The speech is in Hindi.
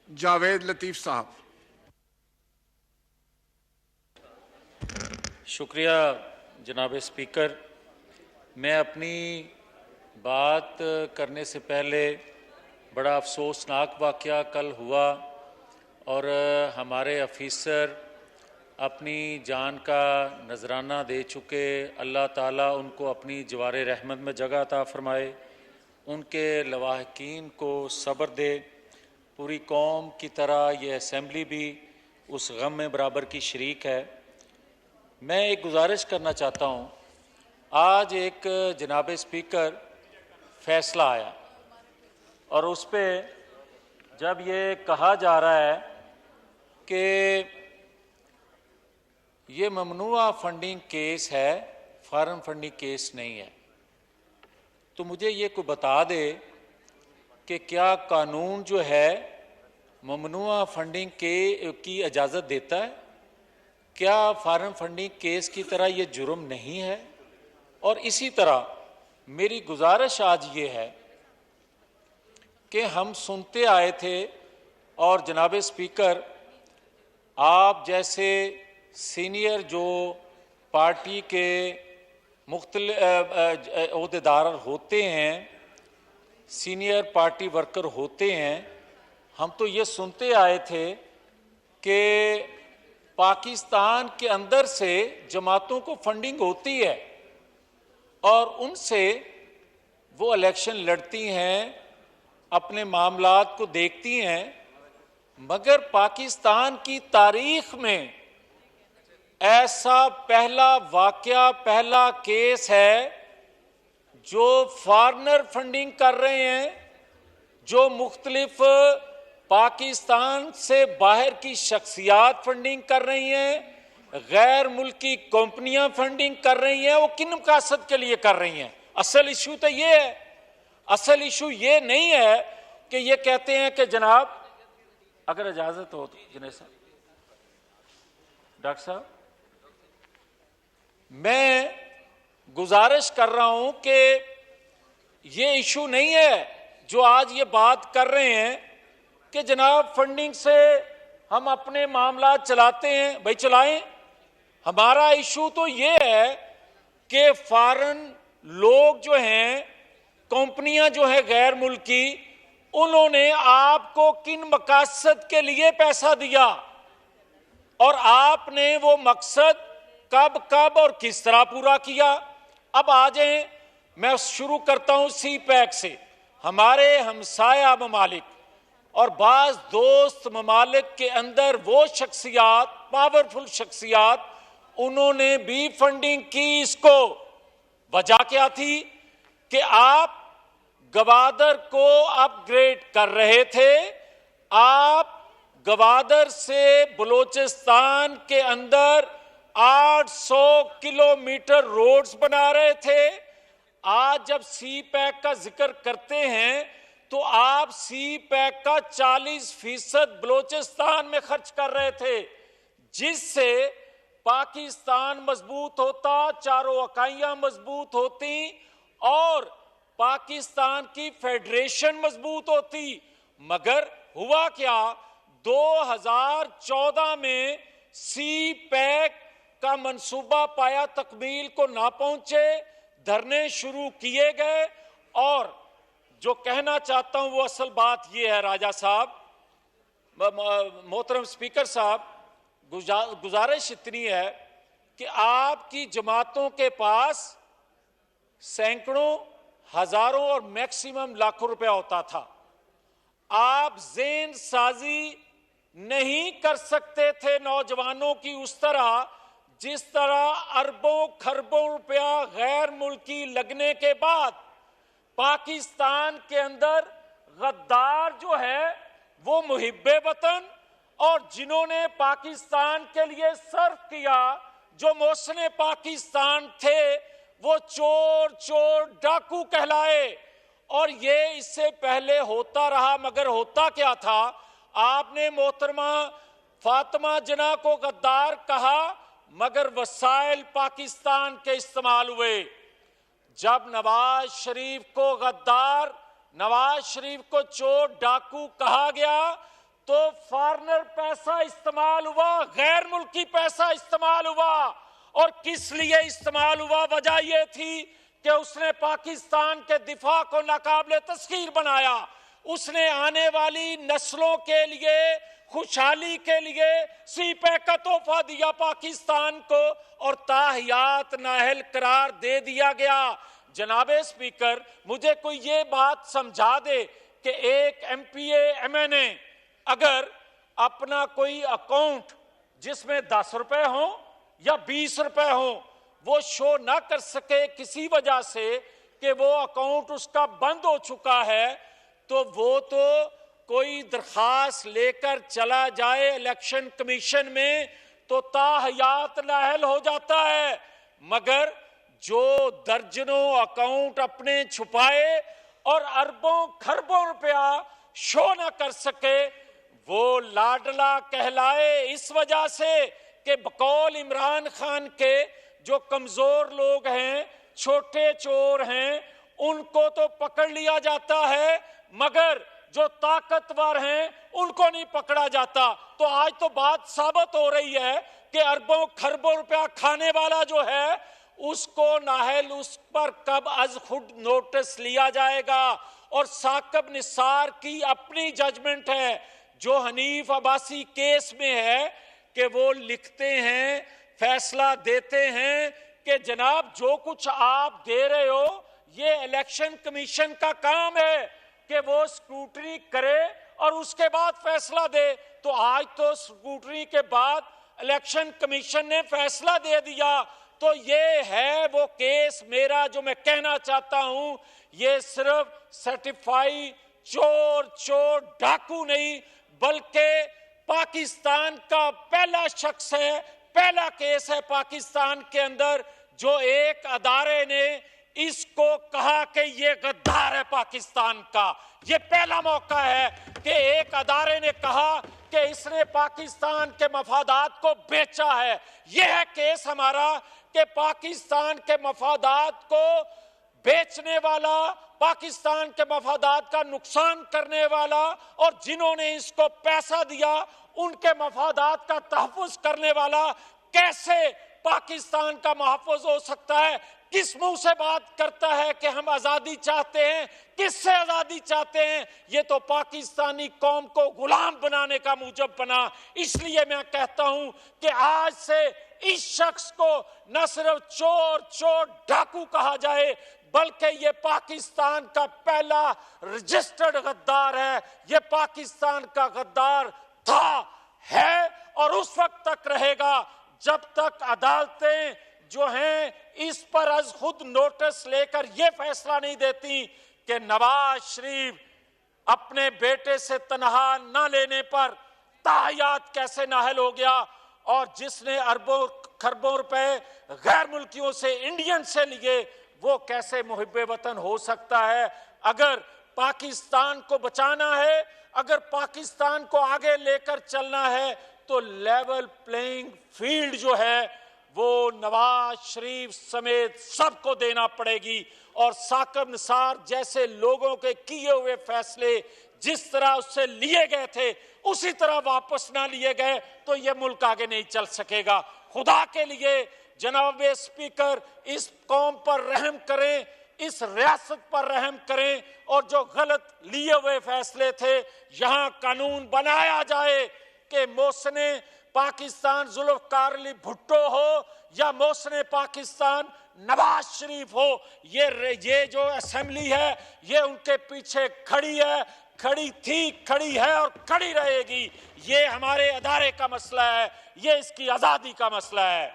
जावेद लतीफ़ साहब। शुक्रिया जनाब स्पीकर। मैं अपनी बात करने से पहले बड़ा अफसोसनाक वाक़या कल हुआ और हमारे अफीसर अपनी जान का नजराना दे चुके। अल्लाह ताला उनको अपनी जवारे रहमत में जगह अता फरमाए, उनके लवाहकीन को सब्र दे। पूरी कौम की तरह ये असम्बली भी उस गम में बराबर की शरीक है। मैं एक गुजारिश करना चाहता हूँ। आज एक जनाब स्पीकर फैसला आया और उस पर जब ये कहा जा रहा है कि ये ममनुआ फंडिंग केस है, फॉरेन फंडिंग केस नहीं है, तो मुझे ये कोई बता दे कि क्या कानून जो है ममनुआ फंडिंग की इजाज़त देता है? क्या फॉरेन फंडिंग केस की तरह ये जुर्म नहीं है? और इसी तरह मेरी गुजारिश आज ये है कि हम सुनते आए थे और जनाब स्पीकर आप जैसे सीनियर जो पार्टी के मुख्तलिफ ओहदेदार होते हैं, सीनियर पार्टी वर्कर होते हैं, हम तो ये सुनते आए थे कि पाकिस्तान के अंदर से जमातों को फंडिंग होती है और उनसे वो इलेक्शन लड़ती हैं, अपने मामलात को देखती हैं, मगर पाकिस्तान की तारीख में ऐसा पहला वाकया, पहला केस है जो फॉरेनर फंडिंग कर रहे हैं, जो मुख्तलिफ पाकिस्तान से बाहर की शख्सियात फंडिंग कर रही हैं, गैर मुल्की कंपनियां फंडिंग कर रही हैं। वो किन मकसद के लिए कर रही हैं? असल इशू तो ये है। असल इशू ये नहीं है कि ये कहते हैं कि जनाब अगर इजाजत हो तो जिन्हें साहब, डॉक्टर साहब, मैं गुजारिश कर रहा हूं कि ये इशू नहीं है जो आज ये बात कर रहे हैं कि जनाब फंडिंग से हम अपने मामला चलाते हैं। भाई चलाएं। हमारा इशू तो ये है कि फॉरेन लोग जो हैं, कंपनियां जो हैं गैर मुल्की, उन्होंने आपको किन मकसद के लिए पैसा दिया और आपने वो मकसद कब कब और किस तरह पूरा किया। अब आ जाएं, मैं शुरू करता हूं सी पैक से। हमारे हमसाया ममालिक और बाज दोस्त ममालिक के अंदर वो शख्सियात, पावरफुल शख्सियात, उन्होंने भी फंडिंग की। इसको वजह क्या थी कि आप गवादर को अपग्रेड कर रहे थे। आप गवादर से बलूचिस्तान के अंदर 800 किलोमीटर रोड्स बना रहे थे। आज जब सी पैक का जिक्र करते हैं तो आप सी पैक का 40% बलूचिस्तान में खर्च कर रहे थे, जिससे पाकिस्तान मजबूत होता, चारों इकाइयां मजबूत होती और पाकिस्तान की फेडरेशन मजबूत होती। मगर हुआ क्या? 2014 में सी पैक का मंसूबा पाया तकमील को ना पहुंचे, धरने शुरू किए गए। और जो कहना चाहता हूं वो असल बात यह है राजा साहब, मोहतरम स्पीकर साहब, गुजारिश इतनी है कि आपकी जमातों के पास सैकड़ों, हजारों और मैक्सिमम लाखों रुपया होता था। आप ज़ेन साजी नहीं कर सकते थे नौजवानों की उस तरह जिस तरह अरबों खरबों रुपया गैर मुल्की लगने के बाद पाकिस्तान के अंदर गद्दार जो है वो मुहिब्बे वतन और जिन्होंने पाकिस्तान के लिए सर्फ किया, जो मोहसिने पाकिस्तान थे, वो चोर चोर डाकू कहलाए। और ये इससे पहले होता रहा। मगर होता क्या था? आपने मोहतरमा फातिमा जिन्ना को गद्दार कहा, मगर वसाइल पाकिस्तान के इस्तेमाल हुए। जब नवाज शरीफ को गद्दार, नवाज शरीफ को चोर डाकू कहा गया तो फॉरेनर पैसा इस्तेमाल हुआ, गैर मुल्की पैसा इस्तेमाल हुआ। और किस लिए इस्तेमाल हुआ? वजह यह थी कि उसने पाकिस्तान के दिफा को नाकाबिले तस्खीर बनाया। उसने आने वाली नस्लों के लिए, खुशहाली के लिए सीपैक का तोहफा दिया पाकिस्तान को और ताहियात नाअहल करार दे दिया गया। जनाबे स्पीकर, मुझे कोई ये बात समझा दे कि एक MPA MNA अगर अपना कोई अकाउंट जिसमें 10 रुपए हो या 20 रुपए हो वो शो ना कर सके किसी वजह से कि वो अकाउंट उसका बंद हो चुका है, तो वो तो कोई दरखास्त लेकर चला जाए इलेक्शन कमीशन में तो ताहयात नाअहल हो जाता है। मगर जो दर्जनों अकाउंट अपने छुपाए और अरबों खरबों रुपया शो ना कर सके, वो लाडला कहलाए इस वजह से कि बकौल इमरान खान के जो कमजोर लोग हैं, छोटे चोर हैं, उनको तो पकड़ लिया जाता है मगर जो ताकतवर हैं उनको नहीं पकड़ा जाता। तो आज तो बात साबित हो रही है कि अरबों खरबों रुपया खाने वाला जो है उसको नाहल उस पर कब अज खुद नोटिस लिया जाएगा। और साकिब निसार की अपनी जजमेंट है जो हनीफ अब्बासी केस में है कि वो लिखते हैं, फैसला देते हैं कि जनाब जो कुछ आप दे रहे हो ये इलेक्शन कमीशन का काम है कि वो स्क्रूटनी करे और उसके बाद फैसला दे। तो आज तो स्क्रूटनी के बाद इलेक्शन कमीशन ने फैसला दे दिया। तो ये है वो केस मेरा जो मैं कहना चाहता हूं, ये सिर्फ सर्टिफाई चोर डाकू नहीं बल्कि पाकिस्तान का पहला शख्स है, पहला केस है पाकिस्तान के अंदर जो एक अदारे ने इसको कहा कि ये गद्दार है पाकिस्तान का। ये पहला मौका है कि एक अदारे ने कहा कि इसने पाकिस्तान के मफादात को बेचा है। यह है केस हमारा कि पाकिस्तान के मफादात को बेचने वाला, पाकिस्तान के मफादात का नुकसान करने वाला और जिन्होंने इसको पैसा दिया उनके मफादात का तहफ़्फ़ुज़ करने वाला कैसे पाकिस्तान का महफूज हो सकता है? किस मुंह से बात करता है कि हम आजादी चाहते हैं? किससे आजादी चाहते हैं? ये तो पाकिस्तानी कौम को गुलाम बनाने का मूजब बना। इसलिए मैं कहता हूं कि आज से इस शख्स को न सिर्फ चोर डाकू कहा जाए बल्कि ये पाकिस्तान का पहला रजिस्टर्ड गद्दार है। ये पाकिस्तान का गद्दार था, है और उस वक्त तक रहेगा जब तक अदालतें जो हैं इस पर अज खुद नोटिस लेकर यह फैसला नहीं देती कि नवाज शरीफ अपने बेटे से तनहा न लेने पर ताहयात कैसे नाहल हो गया और जिसने अरबों खरबों रुपए गैर मुल्कियों से, इंडियन से लिए, वो कैसे मुहिब्बे वतन हो सकता है? अगर पाकिस्तान को बचाना है, अगर पाकिस्तान को आगे लेकर चलना है तो लेवल प्लेइंग फील्ड जो है वो नवाज शरीफ समेत सबको देना पड़ेगी। और साकिब निसार जैसे लोगों के किए हुए फैसले जिस तरह उससे लिए गए थे उसी तरह वापस ना लिए गए तो ये मुल्क आगे नहीं चल सकेगा। खुदा के लिए जनाब स्पीकर, इस कौम पर रहम करें, इस रियासत पर रहम करें और जो गलत लिए हुए फैसले थे यहां कानून बनाया जाए कि मोहसिने पाकिस्तान जुल्फकार अली भुट्टो हो या मोहसिने पाकिस्तान नवाज शरीफ हो, ये जो असेंबली है ये उनके पीछे खड़ी है, खड़ी थी, खड़ी है और खड़ी रहेगी। ये हमारे अदारे का मसला है, ये इसकी आजादी का मसला है।